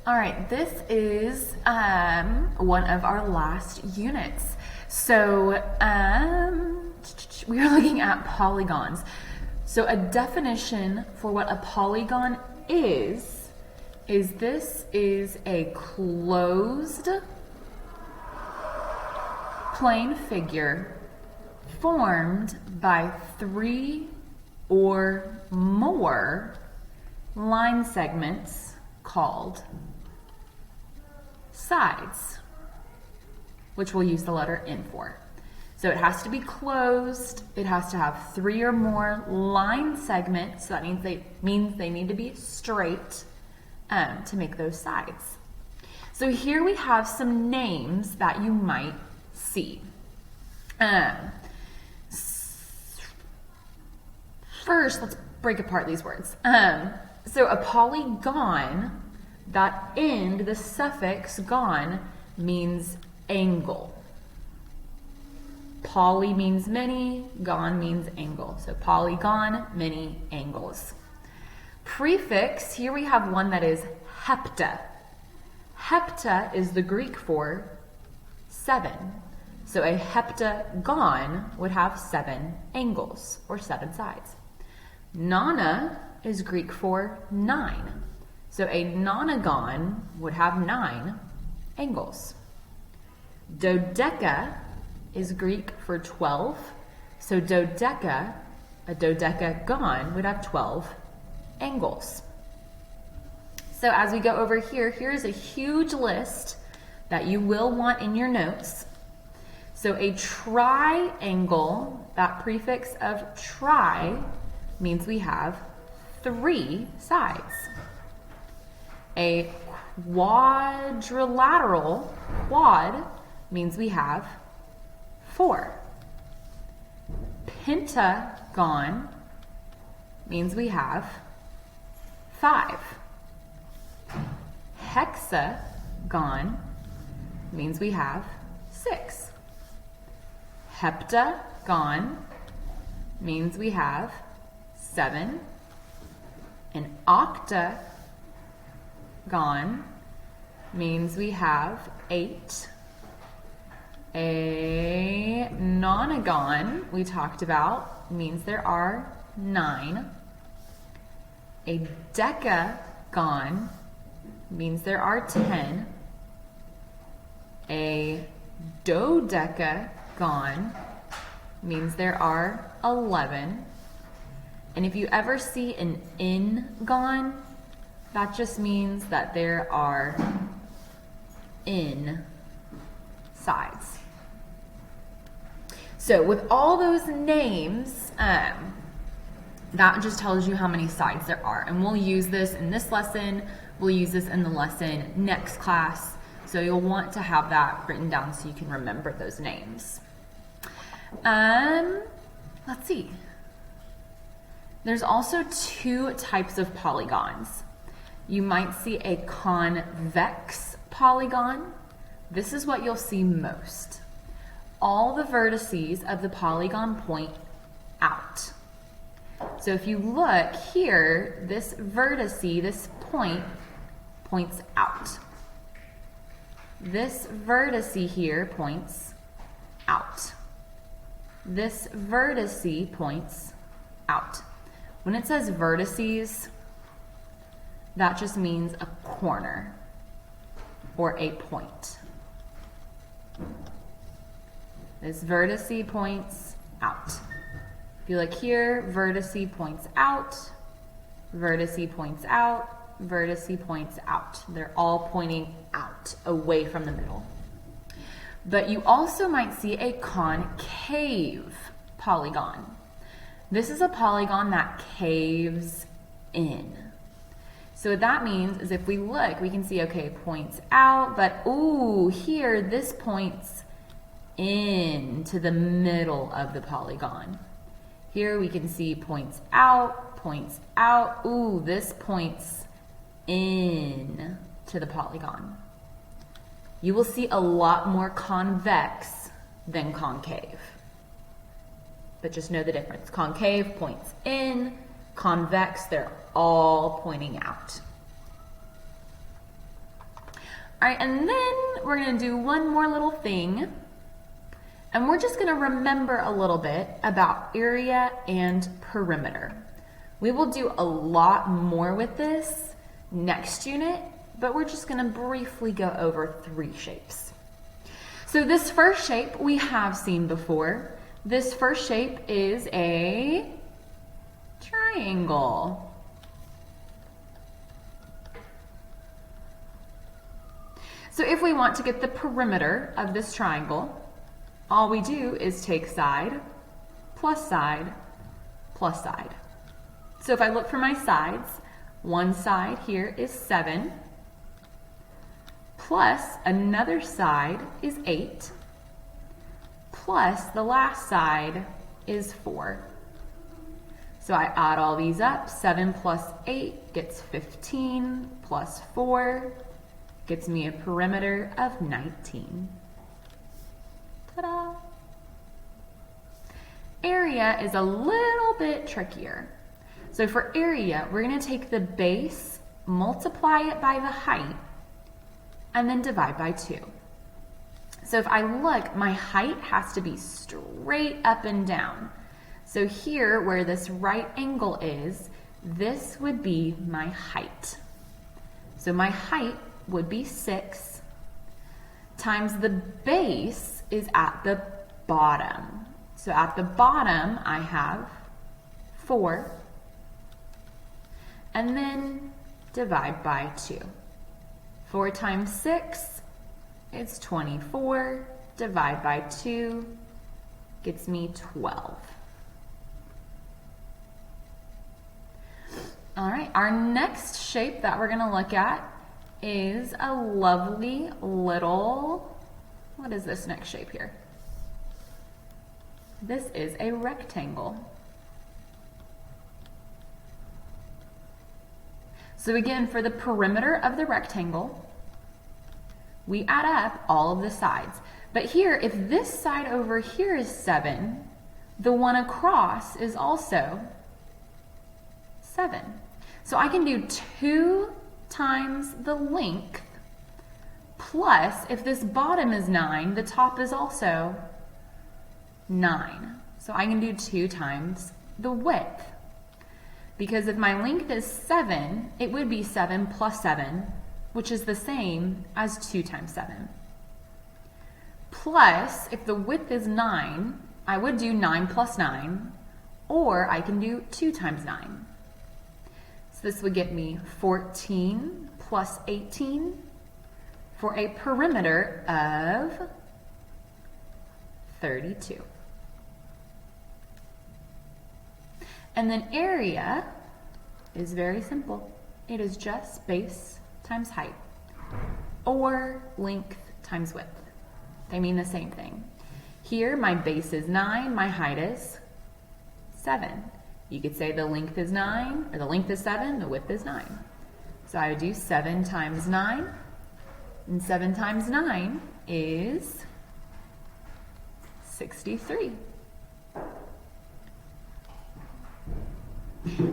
All right, this is one of our last units. So we are looking at polygons. So a definition for what a polygon is this is a closed plane figure formed by 3 or more line segments called sides, which we'll use the letter N for. So it has to be closed, it has to have 3 or more line segments, so that means they need to be straight to make those sides. So here we have some names that you might see. First, let's break apart these words. So a polygon, that end, the suffix gon, means angle. Poly means many, gon means angle. So polygon, many angles. Prefix, here we have one that is hepta. Hepta is the Greek for 7. So a heptagon would have 7 angles, or 7 sides. Nona is Greek for 9. So a nonagon would have 9 angles. Dodeca is Greek for 12. So a dodecagon would have 12 angles. So as we go over here, here's a huge list that you will want in your notes. So a triangle, that prefix of tri means we have 3 sides. A quadrilateral, quad, means we have 4. Pentagon means we have 5. Hexagon means we have 6. Heptagon means we have 7. An octagon means we have 8. A nonagon, we talked about, means there are 9. A decagon means there are 10. A dodecagon means there are 11. And if you ever see an n-gon, that just means that there are n sides. So with all those names, that just tells you how many sides there are. And we'll use this in this lesson, we'll use this in the lesson next class. So you'll want to have that written down so you can remember those names. Let's see. There's also 2 types of polygons. You might see a convex polygon. This is what you'll see most. All the vertices of the polygon point out. So if you look here, this vertice, this point, points out. This vertice here points out. This vertice points out. When it says vertices, that just means a corner or a point. This vertice points out. If you look here, vertice points out, vertice points out, vertice points out. They're all pointing out, away from the middle. But you also might see a concave polygon. This is a polygon that caves in. So what that means is if we look, we can see, okay, it points out, but ooh, here, this points into the middle of the polygon. Here we can see points out, ooh, this points in to the polygon. You will see a lot more convex than concave. But just know the difference. Concave points in, convex, they're all pointing out. All right, and then we're gonna do one more little thing, and we're just gonna remember a little bit about area and perimeter. We will do a lot more with this next unit, but we're just gonna briefly go over 3 shapes. So this first shape we have seen before. This first shape is a triangle. So if we want to get the perimeter of this triangle, all we do is take side, plus side, plus side. So if I look for my sides, one side here is 7, plus another side is 8, plus the last side is 4. So I add all these up, 7 plus 8 gets 15, plus 4 gets me a perimeter of 19. Ta-da! Area is a little bit trickier. So for area, we're going to take the base, multiply it by the height, and then divide by 2. So if I look, my height has to be straight up and down. So here, where this right angle is, this would be my height. So my height would be 6 times the base is at the bottom. So at the bottom, I have 4. And then divide by 2. 4 times 6 is 24. Divide by 2 gets me 12. All right, our next shape that we're going to look at is a lovely little, what is this next shape here? This is a rectangle. So again, for the perimeter of the rectangle, we add up all of the sides. But here, if this side over here is 7, the one across is also 7. So I can do 2 times the length, plus if this bottom is 9, the top is also 9. So I can do 2 times the width. Because if my length is 7, it would be 7 plus 7, which is the same as 2 times 7. Plus, if the width is 9, I would do 9 plus 9, or I can do 2 times 9. So this would get me 14 plus 18 for a perimeter of 32. And then area is very simple. It is just base times height, or length times width. They mean the same thing. Here, my base is 9, my height is 7. You could say the length is 9, or the length is 7, the width is 9. So I would do 7 times 9, and 7 times 9 is 63.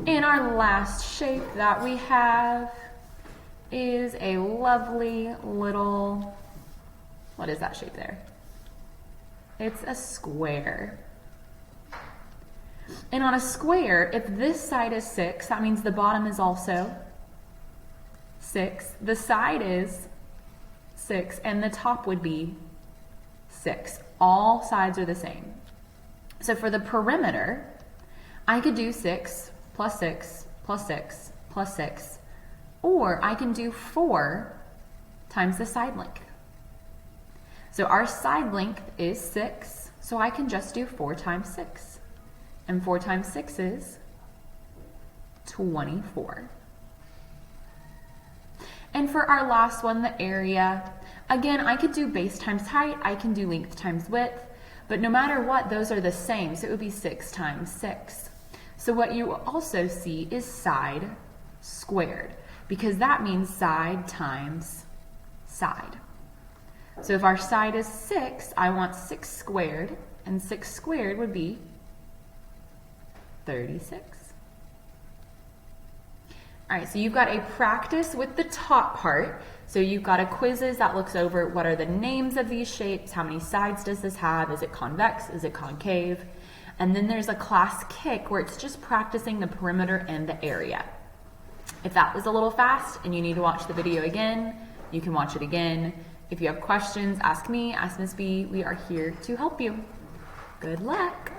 And our last shape that we have is a lovely little, what is that shape there? It's a square. And on a square, if this side is 6, that means the bottom is also 6. The side is 6, and the top would be 6. All sides are the same. So for the perimeter, I could do 6 plus 6 plus 6 plus 6, or I can do 4 times the side length. So our side length is 6, so I can just do 4 times 6. And 4 times 6 is 24. And for our last one, the area, again, I could do base times height, I can do length times width, but no matter what, those are the same, so it would be 6 times 6. So what you also see is side squared, because that means side times side. So if our side is 6, I want 6 squared, and 6 squared would be 36. All right, so you've got a practice with the top part. So you've got a quizzes that looks over what are the names of these shapes, how many sides does this have, is it convex, is it concave? And then there's a class kick where it's just practicing the perimeter and the area. If that was a little fast and you need to watch the video again, you can watch it again. If you have questions, ask me, ask Miss B. We are here to help you. Good luck.